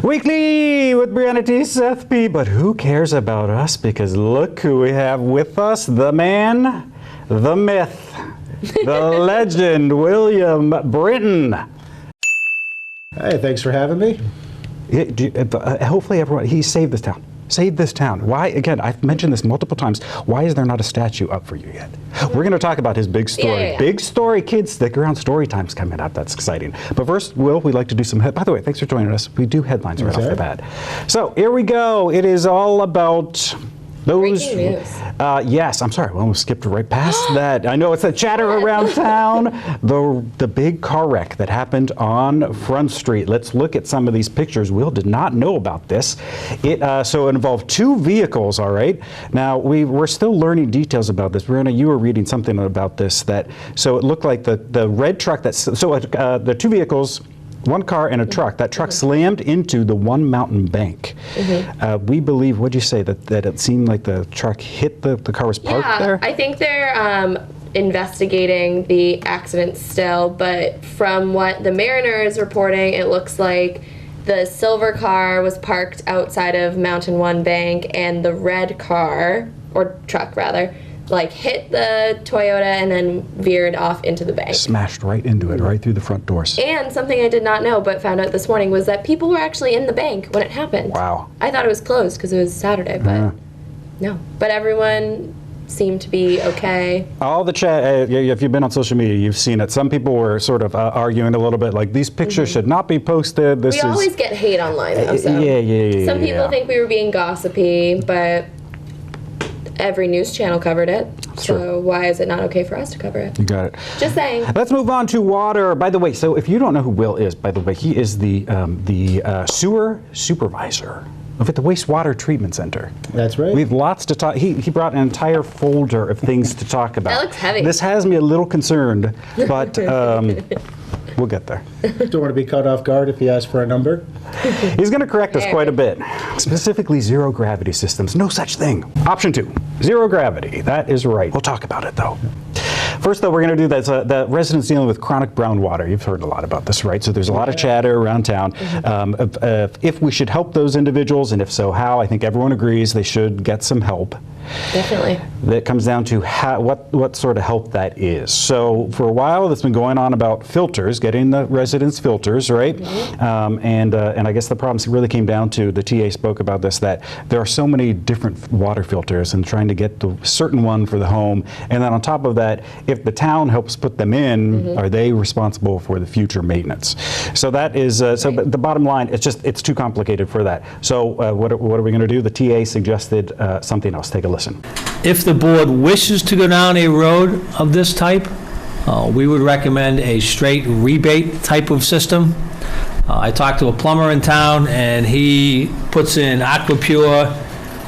Weekly with Brianna T. Seth P. But who cares about us? Because look who we have with us. The man, the myth, the legend, William Britton. Hey, thanks for having me. Hopefully everyone, he saved this town. Save this town. Why? Again, I've mentioned this multiple times. Why is there not a statue up for you yet? We're going to talk about his big story. Yeah. Big story, kids. Stick around. Story time's coming up. That's exciting. But first, Will, we'd like to do some. By the way, thanks for joining us. We do headlines right off the bat. So here we go. It is all about those. Breaking news. Yes, I'm sorry. We almost skipped right past that. I know it's a chatter around town. The big car wreck that happened on Front Street. Let's look at some of these pictures. Will did not know about this. So it involved two vehicles. All right. Now we're still learning details about this. Brianna, you were reading something about this. So it looked like the red truck. The two vehicles. One car and a truck. That truck slammed into the one mountain bank. We believe, what'd you say, that it seemed like the truck hit the car was parked there? I think they're investigating the accident still, but from what the Mariner is reporting, it looks like the silver car was parked outside of Mountain One Bank, and the red car, or truck rather, hit the Toyota and then veered off into the bank. Smashed right into it, right through the front doors. And something I did not know but found out this morning was that people were actually in the bank when it happened. Wow. I thought it was closed because it was Saturday, but no. But everyone seemed to be okay. All the chat, if you've been on social media, you've seen it. Some people were sort of arguing a little bit, like these pictures should not be posted. We always get hate online, though. So yeah. Some people think we were being gossipy, but every news channel covered it. So why is it not okay for us to cover it? You got it. Just saying. Let's move on to water. By the way, so if you don't know who Will is, by the way, he is the sewer supervisor at the wastewater treatment center. That's right. We have lots to talk. He brought an entire folder of things to talk about. That looks heavy. This has me a little concerned, but we'll get there. Don't want to be caught off guard if you ask for a number. He's going to correct us quite a bit. Specifically, zero gravity systems. No such thing. Option 2, zero gravity. That is right. We'll talk about it, though. First, though, we're going to do that. The residents dealing with chronic brown water. You've heard a lot about this, right? So there's a lot of chatter around town. If we should help those individuals, and if so, how, I think everyone agrees they should get some help. Definitely. That comes down to what sort of help that is. So for a while, that's been going on about filters, getting the residents filters, right? And I guess the problem really came down to, the TA spoke about this, that there are so many different water filters and trying to get the certain one for the home. And then on top of that, if the town helps put them in, are they responsible for the future maintenance? So that is, so but the bottom line, it's too complicated for that. So what are we going to do? The TA suggested something else. Take a listen. If the board wishes to go down a road of this type, we would recommend a straight rebate type of system. I talked to a plumber in town, and he puts in Aquapure,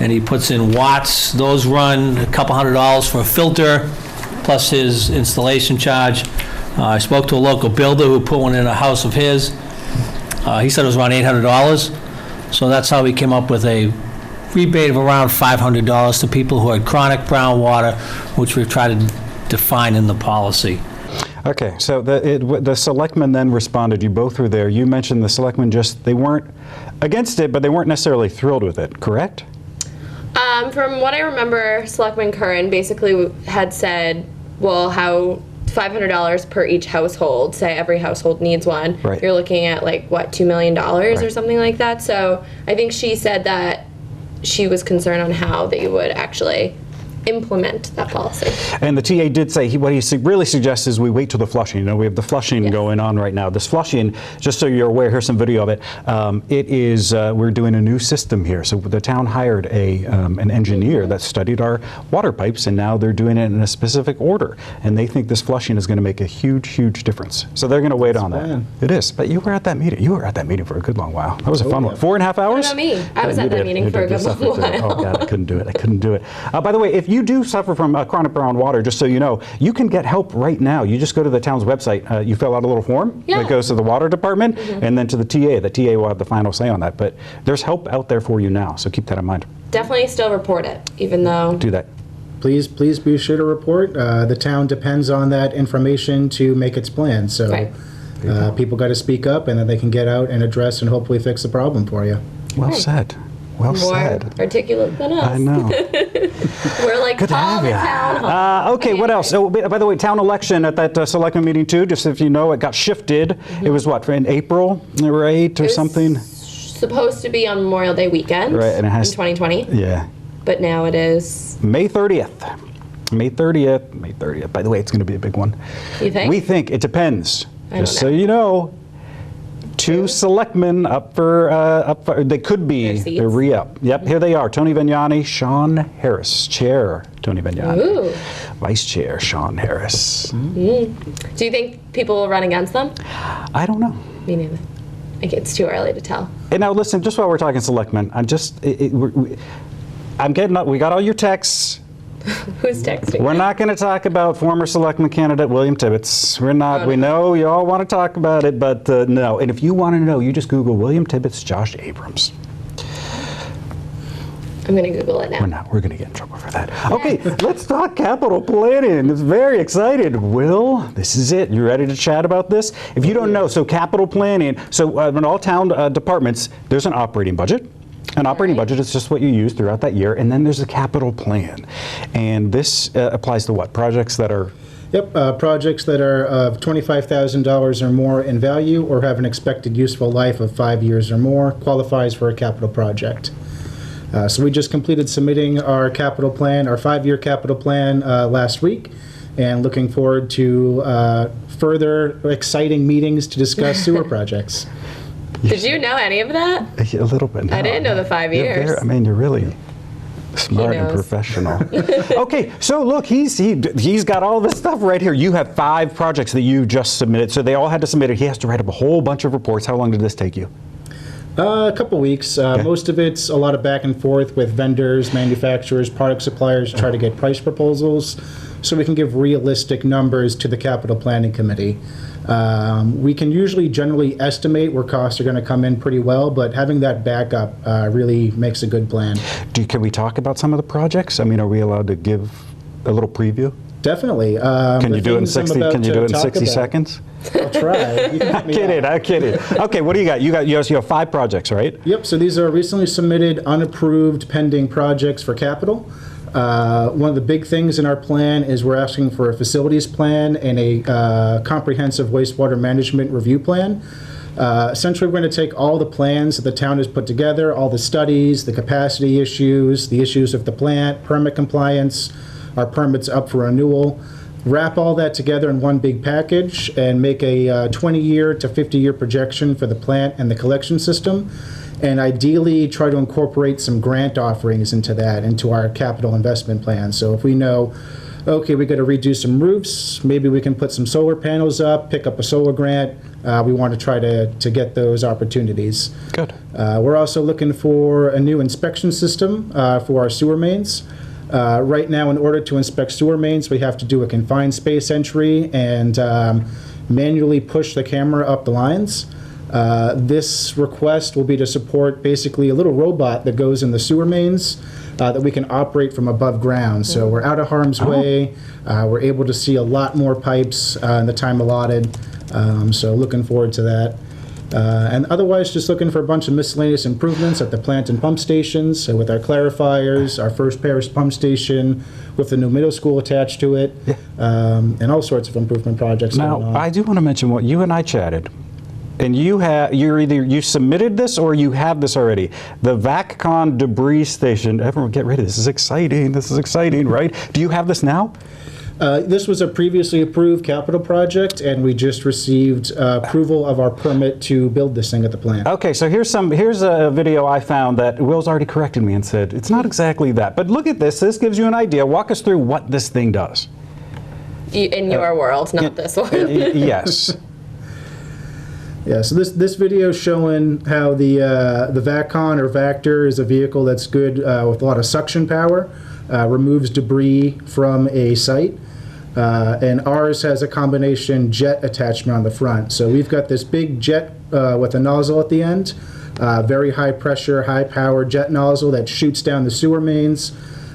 and he puts in Watts. Those run a couple $100 for a filter, plus his installation charge. I spoke to a local builder who put one in a house of his. He said it was around $800. So that's how we came up with a rebate of around $500 to people who had chronic brown water, which we've tried to define in the policy. Okay, so the selectmen then responded. You both were there. You mentioned the selectmen they weren't against it, but they weren't necessarily thrilled with it, correct? From what I remember, Selectman Curran basically had said, well, how $500 per each household, say every household needs one, right. You're looking at $2 million or something like that. So I think she said that she was concerned on how they would actually implement that policy. And the TA did say what he really suggests is we wait till the flushing. We have the flushing going on right now. This flushing, just so you're aware, here's some video of it. It is we're doing a new system here. So the town hired an engineer that studied our water pipes, and now they're doing it in a specific order. And they think this flushing is going to make a huge difference. So they're going to wait on that. It is. But you were at that meeting. You were at that meeting for a good long while. That was a fun one. 4.5 hours? What about me? I was at that meeting for a good long while. Oh God, I couldn't do it. By the way, if you do suffer from chronic brown water, just so you know, you can get help right now. You just go to the town's website. You fill out a little form that goes to the water department and then to the TA. The TA will have the final say on that. But there's help out there for you now, so keep that in mind. Definitely still report it, even though... Do that. Please be sure to report. The town depends on that information to make its plan. So People got to speak up, and then they can get out and address and hopefully fix the problem for you. Well said. Well More said. articulate than us. I know. We're like, Good to call have the you. town hall. Okay, what else? Oh, by the way, town election at that selectment meeting too, just if you know, it got shifted. It was what, in April, right, or It was something? supposed to be on Memorial Day weekend Right, and it has- in 2020, Yeah. but now it is. May 30th. May 30th. May 30th. By the way, it's going to be a big one. You think? We think. It depends. I don't Just so know. you know. Two selectmen up for, they could be, Their seats. they're re-up. Yep, here they are. Tony Vignani, Sean Harris. Chair, Tony Vignani. Ooh. Vice Chair, Sean Harris. Do you think people will run against them? I don't know. Me neither. I think it's too early to tell. And now listen, just while we're talking selectmen, I'm getting up, we got all your texts. Who's texting? We're not going to talk about former selectman candidate William Tibbetts. We're not. Oh, We no. know you all want to talk about it, but no. And if you want to know, you just Google William Tibbetts, Josh Abrams. I'm going to Google it now. We're not. We're going to get in trouble for that. Okay, let's talk capital planning. It's very excited. Will, this is it. You ready to chat about this? If you don't know, so capital planning. So in all town departments, there's an operating budget. An operating budget is just what you use throughout that year, and then there's a capital plan. And this applies to what? Projects that are... Yep, projects that are of $25,000 or more in value or have an expected useful life of 5 years or more qualifies for a capital project. So we just completed submitting our capital plan, our 5-year capital plan last week, and looking forward to further exciting meetings to discuss sewer projects. Did you know any of that? A little bit. I didn't know the 5 You're years. I mean, you're really smart and knows. professional. Okay, so look, he's got all this stuff right here. You have 5 projects that you just submitted, so they all had to submit it. He has to write up a whole bunch of reports. How long did this take you? A couple weeks. Most of it's a lot of back and forth with vendors, manufacturers, product suppliers to try to get price proposals so we can give realistic numbers to the capital planning committee. We can usually generally estimate where costs are going to come in pretty well, but having that backup really makes a good plan. Can we talk about some of the projects? I mean, are we allowed to give a little preview? Definitely. Can you do it in 60 seconds? I'll try. You can help me out. I'm kidding. Okay, what do you got? You have 5 projects, right? Yep, so these are recently submitted, unapproved, pending projects for capital. One of the big things in our plan is we're asking for a facilities plan and a comprehensive wastewater management review plan. Essentially, we're going to take all the plans that the town has put together, all the studies, the capacity issues, the issues of the plant, permit compliance, our permits up for renewal, wrap all that together in one big package and make a 20-year to 50-year projection for the plant and the collection system, and ideally try to incorporate some grant offerings into that, into our capital investment plan. So if we know, okay, we got to redo some roofs, maybe we can put some solar panels up, pick up a solar grant. We want to try to get those opportunities. Good. We're also looking for a new inspection system for our sewer mains. Right now, in order to inspect sewer mains, we have to do a confined space entry and manually push the camera up the lines. This request will be to support basically a little robot that goes in the sewer mains that we can operate from above ground. So we're out of harm's way. We're able to see a lot more pipes in the time allotted. So looking forward to that. And otherwise, just looking for a bunch of miscellaneous improvements at the plant and pump stations. So with our clarifiers, our first parish pump station, with the new middle school attached to it, and all sorts of improvement projects going Now, on. I do want to mention what you and I chatted. And you submitted this or you have this already. The VacCon debris station. Everyone get ready. This is exciting. This is exciting, right? Do you have this now? This was a previously approved capital project, and we just received approval of our permit to build this thing at the plant. Okay, so here's a video I found that Will's already corrected me and said it's not exactly that. But look at this. This gives you an idea. Walk us through what this thing does. In your world, not this one. Yes. Yeah, so this video is showing how the VacCon or Vactor is a vehicle that's good with a lot of suction power, removes debris from a site. And ours has a combination jet attachment on the front. So we've got this big jet with a nozzle at the end, very high pressure, high power jet nozzle that shoots down the sewer mains,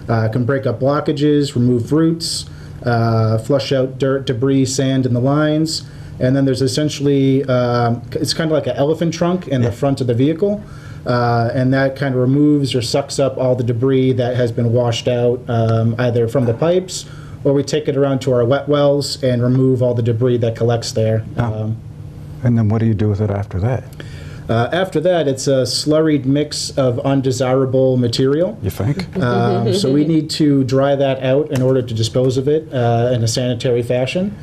can break up blockages, remove roots, flush out dirt, debris, sand in the lines. And then there's essentially, it's kind of like an elephant trunk in the front of the vehicle. And that kind of removes or sucks up all the debris that has been washed out, either from the pipes, or we take it around to our wet wells and remove all the debris that collects there. And then what do you do with it after that? After that, it's a slurried mix of undesirable material. You think? So we need to dry that out in order to dispose of it in a sanitary fashion.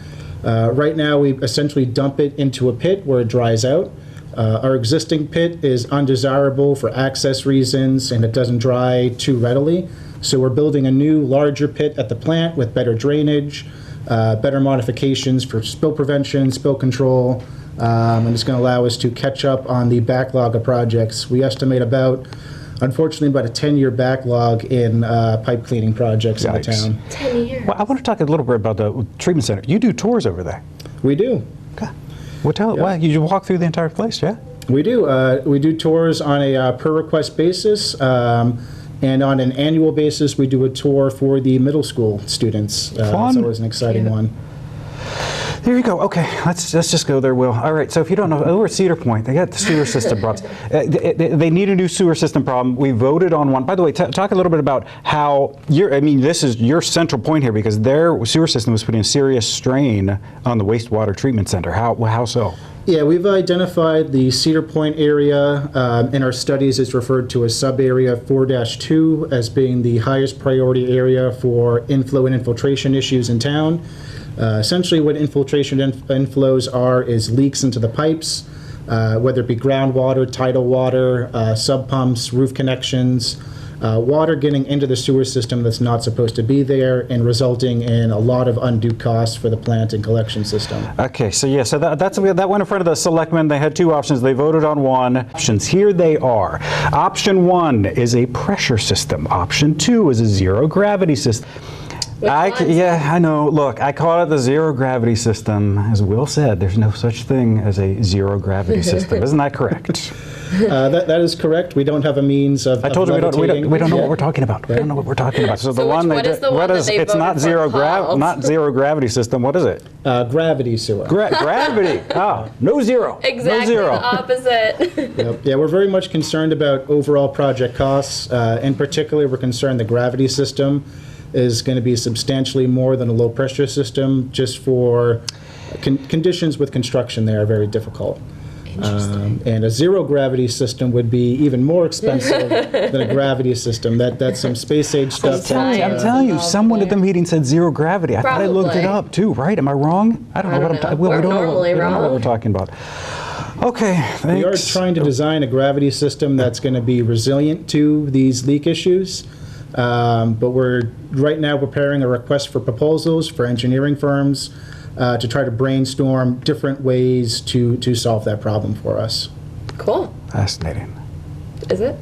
Right now, we essentially dump it into a pit where it dries out. Our existing pit is undesirable for access reasons, and it doesn't dry too readily. So we're building a new, larger pit at the plant with better drainage, better modifications for spill prevention, spill control, and it's going to allow us to catch up on the backlog of projects. We estimate unfortunately, about a 10-year backlog in pipe cleaning projects in the Yikes. town. 10 years. Well, I want to talk a little bit about the treatment center. You do tours over there. We do. Okay. Well, why, you walk through the entire place, yeah? We do. We do tours on a per-request basis, and on an annual basis, we do a tour for the middle school students. Fun. It's always an exciting one. There you go. Okay, let's just go there, Will. All right, so if you don't know, over at Cedar Point, they got the sewer system problems. They need a new sewer system problem. We voted on one. By the way, talk a little bit about how this is your central point here, because their sewer system was putting a serious strain on the wastewater treatment center. How so? Yeah, we've identified the Cedar Point area. In our studies, it's referred to as sub-area 4-2 as being the highest priority area for inflow and infiltration issues in town. Essentially, what infiltration inflows are is leaks into the pipes, whether it be groundwater, tidal water, sub pumps, roof connections, water getting into the sewer system that's not supposed to be there, and resulting in a lot of undue costs for the plant and collection system. Okay, so yeah, so that went in front of the selectmen. They had two options. They voted on one. Options, here they are. Option 1 is a pressure system. Option 2 is a zero gravity system. Yeah, I know. Look, I call it the zero gravity system. As Will said, there's no such thing as a zero gravity system. Isn't that correct? That is correct. We don't have a means of. I told you we don't know what we're talking about. We don't know what we're talking about. So the one what is the one that they it's not voted for not zero gravity system. What is it? Gravity sewer. Gravity. Oh, no zero. Exactly No zero. the opposite. Yep. Yeah, we're very much concerned about overall project costs. In particular, we're concerned the gravity system is going to be substantially more than a low pressure system, just for conditions with construction there are very difficult. And a zero gravity system would be even more expensive than a gravity system. That's some space age stuff. I'm telling you, someone at the meeting said zero gravity. I thought I looked it up too, right? Am I wrong? I don't know what I'm talking about. We don't know what we're talking about. Okay, thanks. We are trying to design a gravity system that's going to be resilient to these leak issues. But we're right now preparing a request for proposals for engineering firms to try to brainstorm different ways to solve that problem for us. Cool. Fascinating. Is it?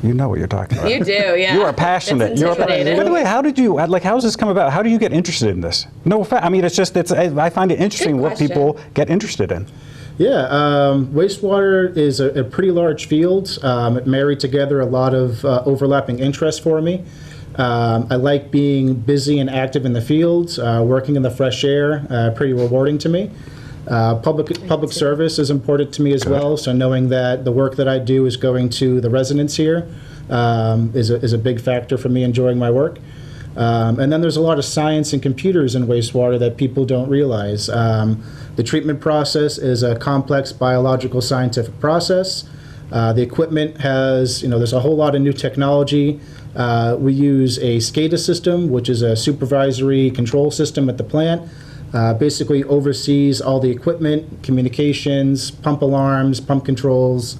You know what you're talking about. You do, yeah. You are passionate. It's intimidating. By the way, how does this come about? How do you get interested in this? No offense. I mean, I find it interesting what people get interested in. Yeah, wastewater is a pretty large field. It married together a lot of overlapping interests for me. I like being busy and active in the fields, working in the fresh air, pretty rewarding to me. Public service is important to me as well, so knowing that the work that I do is going to the residents here is a big factor for me enjoying my work. And then there's a lot of science and computers in wastewater that people don't realize. The treatment process is a complex biological scientific process. The equipment has, there's a whole lot of new technology. We use a SCADA system, which is a supervisory control system at the plant. Basically oversees all the equipment, communications, pump alarms, pump controls,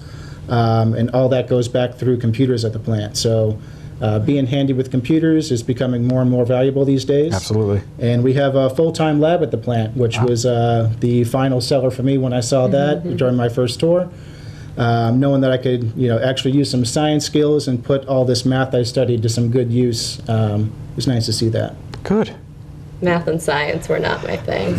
and all that goes back through computers at the plant. So being handy with computers is becoming more and more valuable these days. Absolutely. And we have a full-time lab at the plant, which was the final seller for me when I saw that during my first tour. Knowing that I could, actually use some science skills and put all this math I studied to some good use, it was nice to see that. Good. Math and science were not my thing.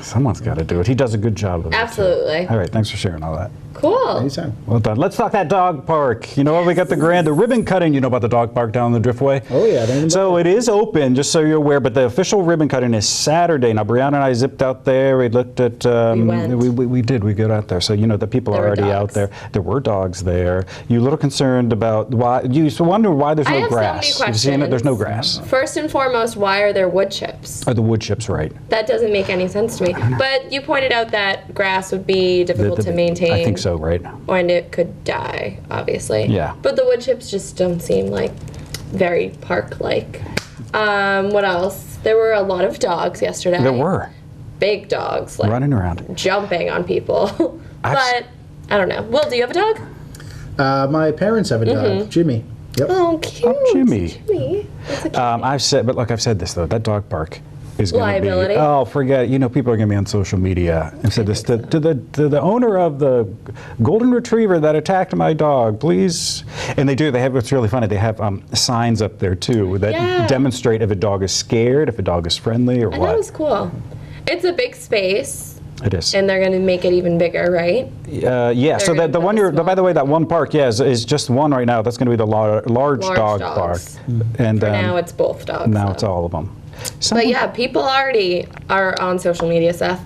Someone's got to do it. He does a good job of it. Absolutely. All right, thanks for sharing all that. Cool. Anytime. Well done. Let's talk that dog park. You know what? We got the ribbon cutting. You know about the dog park down the Driftway? Oh, yeah. So it is open, just so you're aware, but the official ribbon cutting is Saturday. Now, Brianna and I zipped out there. We looked at... We went. We did. We got out there. So, you know, the people There are were already out dogs. there. There were dogs there. You a little concerned about why... You wonder why there's I no have so many grass. Have you seen it? There's no questions. grass. First and foremost, why are there wood chips? Are the wood chips right? That doesn't make any sense to me. But you pointed out that grass would be difficult to maintain. I think so, right? And it could die, obviously. Yeah. But the wood chips just don't seem like very park-like. What else? There were a lot of dogs yesterday. There were. Big dogs, like Running around. jumping on people. I've But I don't know. Will, do you have a dog? My parents have a dog, Jimmy. Yep. Oh, cute. Oh, Jimmy. Jimmy. That's a cute name. I've said this though. That dog park is going to be. Liability. Oh, forget it. You know, people are going to be on social media and said this to the owner of the golden retriever that attacked my dog. Please, and they do. They have. What's really funny. They have signs up there too that Yeah. demonstrate if a dog is scared, if a dog is friendly, or I what. thought it was cool. It's a big space, It is. and they're going to make it even bigger, right? Yeah. So gonna the put one the you're. small- By the way, that one park, is just one right now. That's going to be the large dog dogs. park. And For now, it's both dogs. now though. it's all of them. But yeah, people already are on social media, Seth.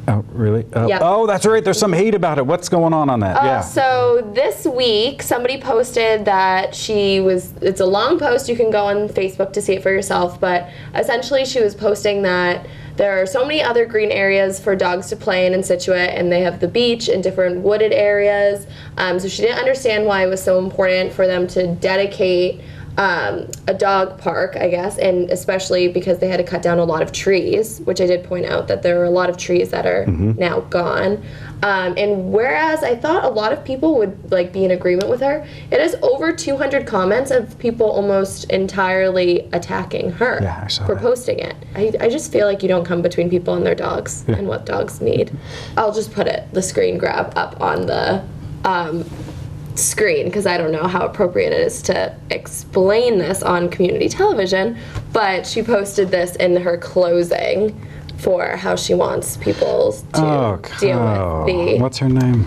Oh, really? Yeah. Oh, that's right. There's some hate about it. What's going on that? Yeah. So this week, somebody posted that it's a long post. You can go on Facebook to see it for yourself. But essentially, she was posting that there are so many other green areas for dogs to play in Scituate, and they have the beach and different wooded areas. So she didn't understand why it was so important for them to dedicate a dog park, I guess, and especially because they had to cut down a lot of trees, which I did point out that there are a lot of trees that are now gone. And whereas I thought a lot of people would like be in agreement with her, it has over 200 comments of people almost entirely attacking her Yeah, I saw for that. posting it. I just feel like you don't come between people and their dogs and what dogs need. I'll just put the screen grab up on the screen because I don't know how appropriate it is to explain this on community television, but she posted this in her closing for how she wants people to deal with the... What's her name?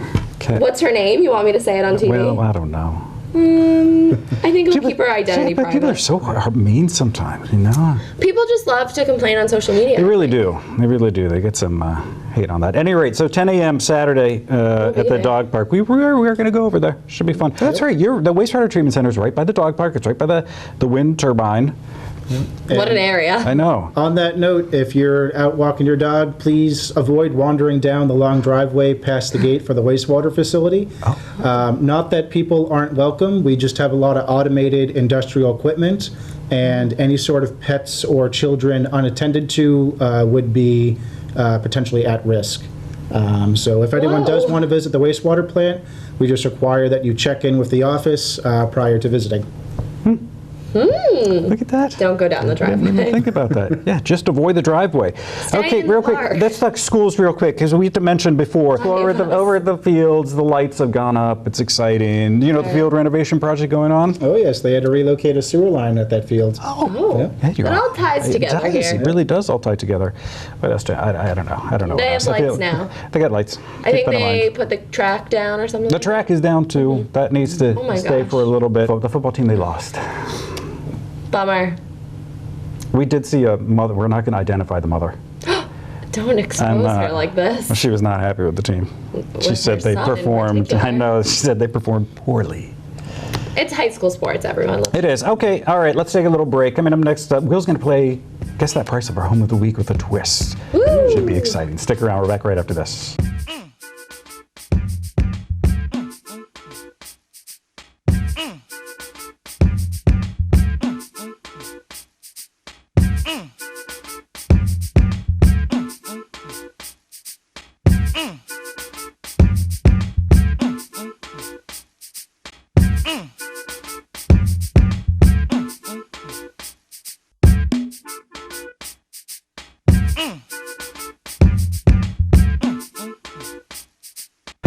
What's her name? You want me to say it on TV? Well, I don't know. I think it'll keep her identity But people are private. so mean sometimes, you know? People just love to complain on social media. They really do. They really do. They get some hate on that. At any rate, so 10 a.m. Saturday at the there. dog park. We're going to go over there. Should be fun. That's right. The wastewater treatment center is right by the dog park. It's right by the wind turbine. What an area. I know. On that note, if you're out walking your dog, please avoid wandering down the long driveway past the gate for the wastewater facility. Not that people aren't welcome, we just have a lot of automated industrial equipment, and any sort of pets or children unattended to would be potentially at risk. So if anyone does want to visit the wastewater plant, we just require that you check in with the office prior to visiting. Look at that. Don't go down the Didn't even driveway. think about that. Yeah, just avoid the driveway. Okay, in the real quick. park. Let's talk schools real quick because we had to mention before. Oh, Over at the fields, the lights have gone up. It's exciting. You know the field renovation project going on? Oh yes, they had to relocate a sewer line at that field. Oh. Yeah, you're It right. all ties It together does. here. It really does all tie together. What else? I don't know. I don't know. They what have else. I lights feel- now. They got lights. I think Keep that in they mind. put the track down or something. The like track is down too. That needs to Oh my stay gosh. for a little bit. The football team, they lost. Bummer. We did see a mother. We're not going to identify the mother. Don't expose her like this. She was not happy with the team. She With said her they son in performed. I particular. know. She said they performed poorly. It's high school sports, everyone. It is. Okay. All right. Let's take a little break. Coming up next, Will's going to play Guess That Price of Our Home of the Week with a twist. Woo! Should be exciting. Stick around. We're back right after this.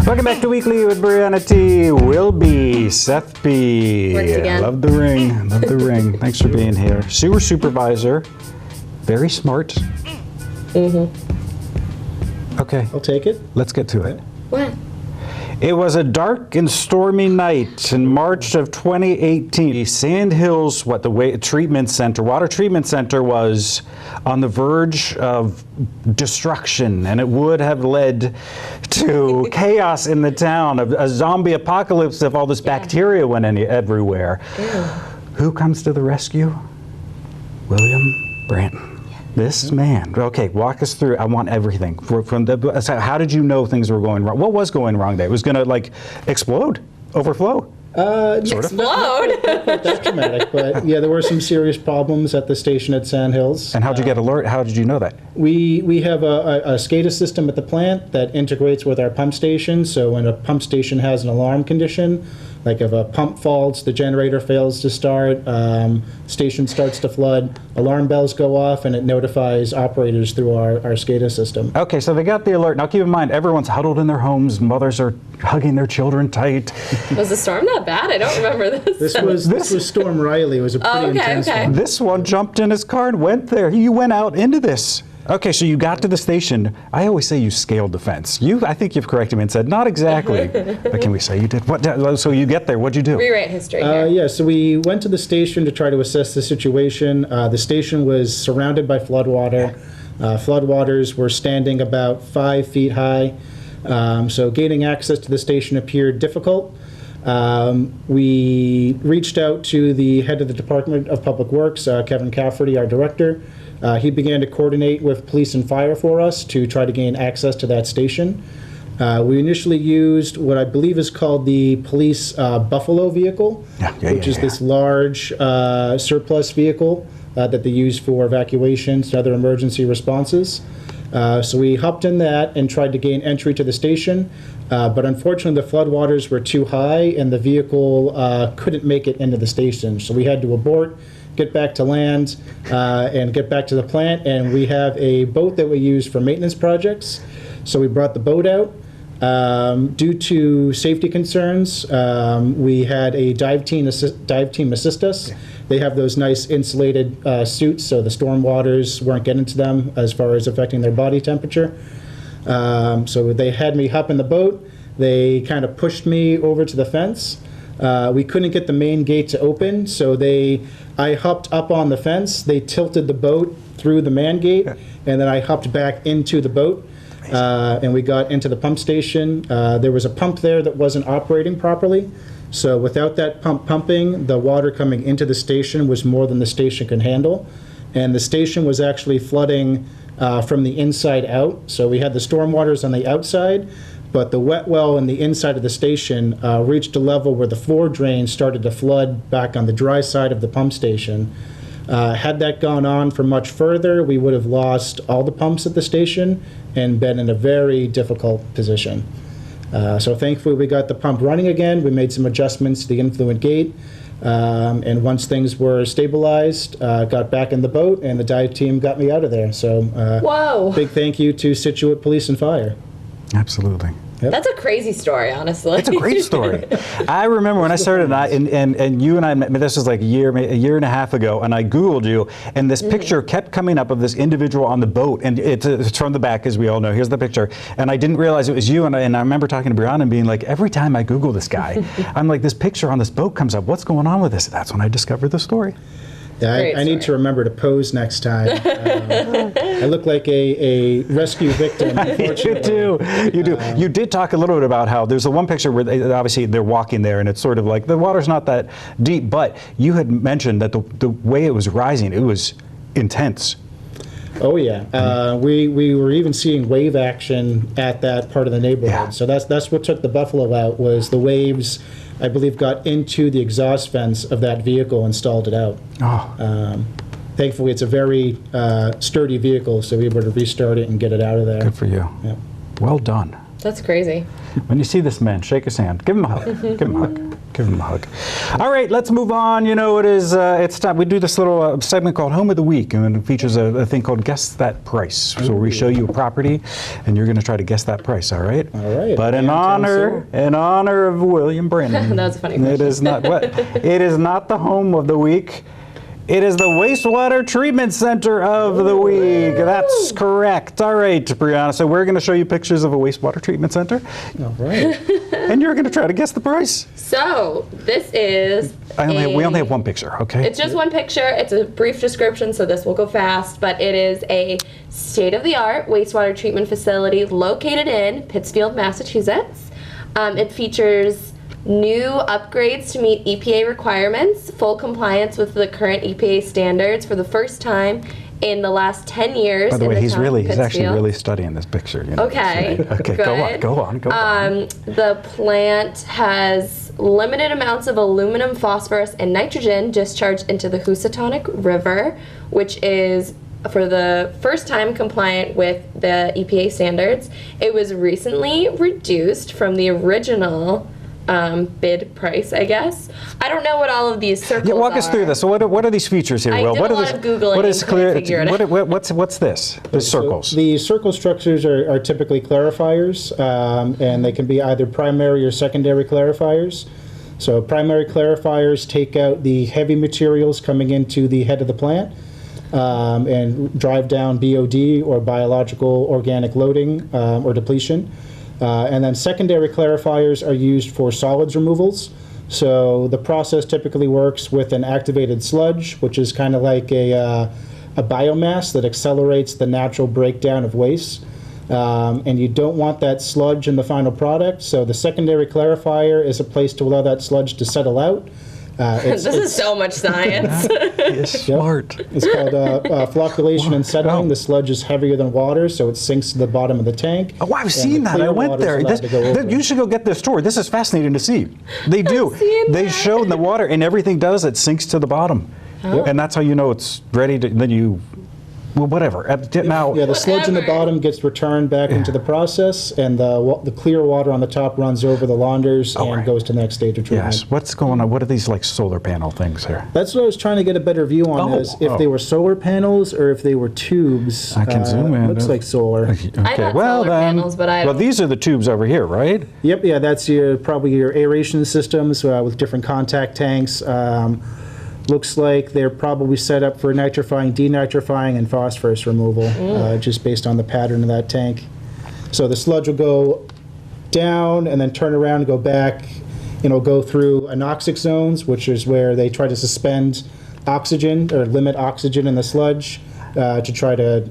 Welcome back to Weekly with Brianna T. Will B. Seth B. Once again. Love the ring. Love the ring. Thanks for being here. Sewer supervisor. Very smart. Mm-hmm. Okay, I'll take it. let's get to it. What? It was a dark and stormy night in March of 2018. Sand Hills, water treatment center was on the verge of destruction, and it would have led to chaos in the town, a zombie apocalypse if all this bacteria went everywhere. Ew. Who comes to the rescue? William Branton. This man. Okay, walk us through. I want everything. So how did you know things were going wrong? What was going wrong there? It was going to like explode, overflow. Explode? Not that dramatic, but yeah, there were some serious problems at the station at Sand Hills. And how did you get alert? How did you know that? We have a SCADA system at the plant that integrates with our pump station. So when a pump station has an alarm condition, like if a pump faults, the generator fails to start, station starts to flood, alarm bells go off, and it notifies operators through our SCADA system. Okay, so they got the alert. Now keep in mind, everyone's huddled in their homes. Mothers are hugging their children tight. Was the storm that bad? I don't remember this. This was Storm Riley. It was a pretty intense one. This one jumped in his car and went there. You went out into this. Okay, so you got to the station. I always say you scaled the fence. I think you've corrected me and said, not exactly. But can we say you did? What? So you get there. What'd you do? Rewrite history here. Yeah, so we went to the station to try to assess the situation. The station was surrounded by floodwater. Floodwaters were standing about 5 feet high. So gaining access to the station appeared difficult. We reached out to the head of the Department of Public Works, Kevin Cafferty, our director. He began to coordinate with police and fire for us to try to gain access to that station. We initially used what I believe is called the police Buffalo vehicle, which is this large surplus vehicle that they use for evacuations and other emergency responses. So we hopped in that and tried to gain entry to the station, but unfortunately the floodwaters were too high and the vehicle couldn't make it into the station. So we had to abort, get back to land, and get back to the plant. And we have a boat that we use for maintenance projects. So we brought the boat out. Due to safety concerns, we had a dive team assist us. They have those nice insulated suits, so the storm waters weren't getting to them as far as affecting their body temperature. So they had me hop in the boat. They kind of pushed me over to the fence. We couldn't get the main gate to open, so I hopped up on the fence. They tilted the boat through the man gate, and then I hopped back into the boat. And we got into the pump station. There was a pump there that wasn't operating properly. So without that pump pumping, the water coming into the station was more than the station could handle. And the station was actually flooding from the inside out. So we had the storm waters on the outside, but the wet well in the inside of the station reached a level where the floor drain started to flood back on the dry side of the pump station. Had that gone on for much further, we would have lost all the pumps at the station and been in a very difficult position. So thankfully we got the pump running again. We made some adjustments to the influent gate. And once things were stabilized, got back in the boat and the dive team got me out of there. So Whoa. Big thank you to Scituate Police and Fire. Absolutely. Yep. That's a crazy story, honestly. It's a great story. I remember when I started, and you and I met, this was like a year and a half ago, and I Googled you, and this picture kept coming up of this individual on the boat, and it's from the back, as we all know. Here's the picture. And I didn't realize it was you, and I remember talking to Brianna and being like, every time I Google this guy, I'm like, this picture on this boat comes up. What's going on with this? That's when I discovered the story. Yeah, I need to remember to pose next time. I look like a rescue victim, unfortunately. You do. You did talk a little bit about how there's the one picture where obviously they're walking there, and it's sort of like the water's not that deep, but you had mentioned that the way it was rising, it was intense. Oh yeah, we were even seeing wave action at that part of the neighborhood. Yeah. So that's what took the Buffalo out, was the waves, I believe, got into the exhaust fence of that vehicle and stalled it out. Oh. Thankfully, it's a very sturdy vehicle, so we were able to restart it and get it out of there. Good for you. Yeah. Well done. That's crazy. When you see this man, shake his hand. Give him a hug. Give him a hug. Give him a hug. All right, let's move on. You know, it's time. We do this little segment called Home of the Week, and it features a thing called Guess That Price. So we show you a property, and you're going to try to guess that price. All right. All right. But in honor of William Branton, That was a funny question. It is not the Home of the Week. It is the wastewater treatment center of the week. That's correct. All right, Brianna. So we're going to show you pictures of a wastewater treatment center. All right. And you're going to try to guess the price. So this is We only have one picture, okay? It's just one picture. It's a brief description, so this will go fast, but it is a state-of-the-art wastewater treatment facility located in Pittsfield, Massachusetts. It features new upgrades to meet EPA requirements, full compliance with the current EPA standards for the first time in the last 10 years. By the way, he's actually Pittsfield. really studying this picture. You know, Okay. Okay, Good. go on. The plant has limited amounts of aluminum, phosphorus, and nitrogen discharged into the Housatonic River, which is for the first time compliant with the EPA standards. It was recently reduced from the original bid price, I guess. I don't know what all of these circles are. Yeah, walk us through this. So what are these features here, I Will? did What a are lot these, of Googling what is and couldn't figure it out. What's this? The circles. So the circle structures are typically clarifiers, and they can be either primary or secondary clarifiers. So primary clarifiers take out the heavy materials coming into the head of the plant and drive down BOD, or biological organic loading, or depletion. And then secondary clarifiers are used for solids removals. So the process typically works with an activated sludge, which is kind of like a biomass that accelerates the natural breakdown of waste. And you don't want that sludge in the final product. So the secondary clarifier is a place to allow that sludge to settle out. This is so much science. It's smart. It's called flocculation and settling. The sludge is heavier than water, so it sinks to the bottom of the tank. Oh, I've and seen the that. clear I went water's there. allowed to go over. You should go get this tour. This is fascinating to see. They do. seen They that. show the water, and everything does. It sinks to the bottom, and that's how you know it's ready to. Then you, well, whatever. Now, Yeah, the sludge in the Whatever. bottom gets returned back into the process, and the clear water on the top runs over the launders and right. goes to the next stage of treatment. yes. What's going on? What are these like solar panel things here? That's what I was trying to get a better view on, is if they were solar panels or if they were tubes. I can zoom in. Looks like solar. Okay. thought solar panels, but I Well, don't- these are the tubes over here, right? Yep, yeah, that's probably your aeration systems with different contact tanks. Looks like they're probably set up for nitrifying, denitrifying, and phosphorus removal, just based on the pattern of that tank. So the sludge will go down and then turn around and go back, and it'll go through anoxic zones, which is where they try to suspend oxygen or limit oxygen in the sludge to try to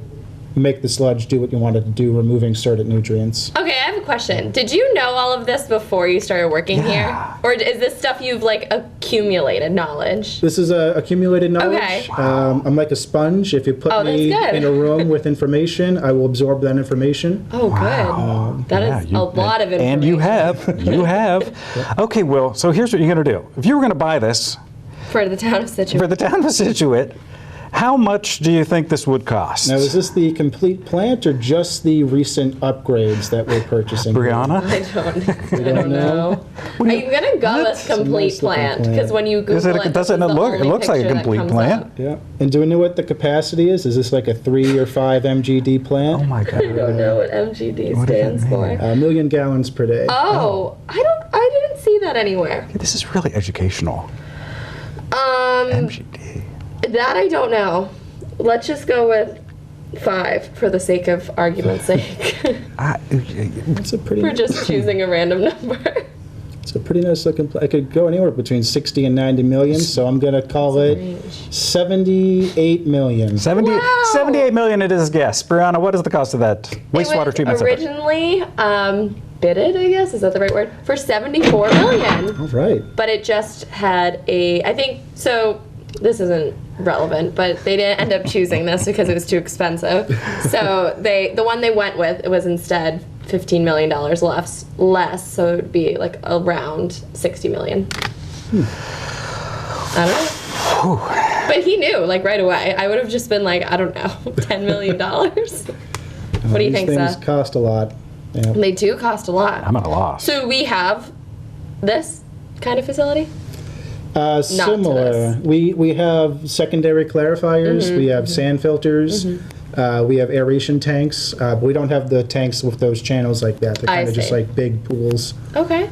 make the sludge do what you want it to do, removing certain nutrients. Okay, I have a question. Did you know all of this before you started working here? Or is this stuff you've like accumulated knowledge? This is accumulated knowledge. Okay. I'm like a sponge. If you put Oh, that's me good. in a room with information, I will absorb that information. Oh, good. That is Yeah, a lot of information. And you have. You have. Okay, Will, so here's what you're going to do. If you were going to buy this For the town of Scituate. for the town of Scituate, how much do you think this would cost? Now, is this the complete plant or just the recent upgrades that we're purchasing? Brianna? I don't know. I'm gonna go with complete nice looking plant, plant. because when you Google Doesn't this is the it only looks like a picture that complete comes plant. up. Yeah. And do we know what the capacity is? Is this like a 3 or 5 MGD plant? Oh my God. I don't know what MGD What does that stands for. mean? A million gallons per day. Oh, I didn't see that anywhere. This is really educational. MGD. That I don't know. Let's just go with 5 for the sake of argument's sake. It's a pretty. We're just choosing a random number. It's a pretty nice looking plant. I could go anywhere between 60 and 90 million, so I'm gonna call it 78 million. 78 million it is, guess. Brianna, what is the cost of that wastewater treatment center? Originally bidded, I guess, is that the right word? For 74 million. All right. But it just had I think, so this isn't relevant, but they didn't end up choosing this because it was too expensive. So the one they went with, it was instead $15 million less, so it would be like around 60 million. I don't know. But he knew, like, right away. I would have just been like, I don't know, $10 million. What do you think, These things Seth? cost a lot. Yeah. They do cost a lot. I'm at a loss. So we have this kind of facility? Similar. this. We have secondary clarifiers. We have sand filters. We have aeration tanks, but we don't have the tanks with those channels like that. They're I kind of just see. like big pools. Okay.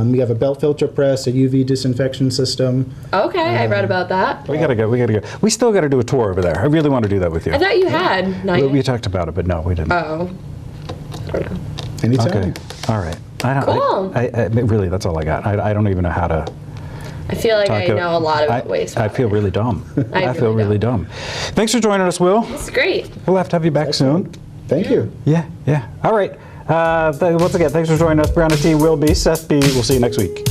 We have a belt filter press, a UV disinfection system. Okay, I read about that. We gotta go. We gotta go. We still gotta do a tour over there. I really want to do that with you. I thought you had. Not We yet. talked about it, but no, we didn't. Oh. I don't know. Anytime. Okay. All right. I don't. Cool. I really, that's all I got. I don't even know how to. I feel like I talk know a lot about I wastewater. feel really dumb. I feel really really dumb. Thanks for joining us, Will. It's great. We'll have to have you back soon. Thank you. Yeah. Yeah. All right. Once again, thanks for joining us. Brianna T, Will B, Seth B. We'll see you next week.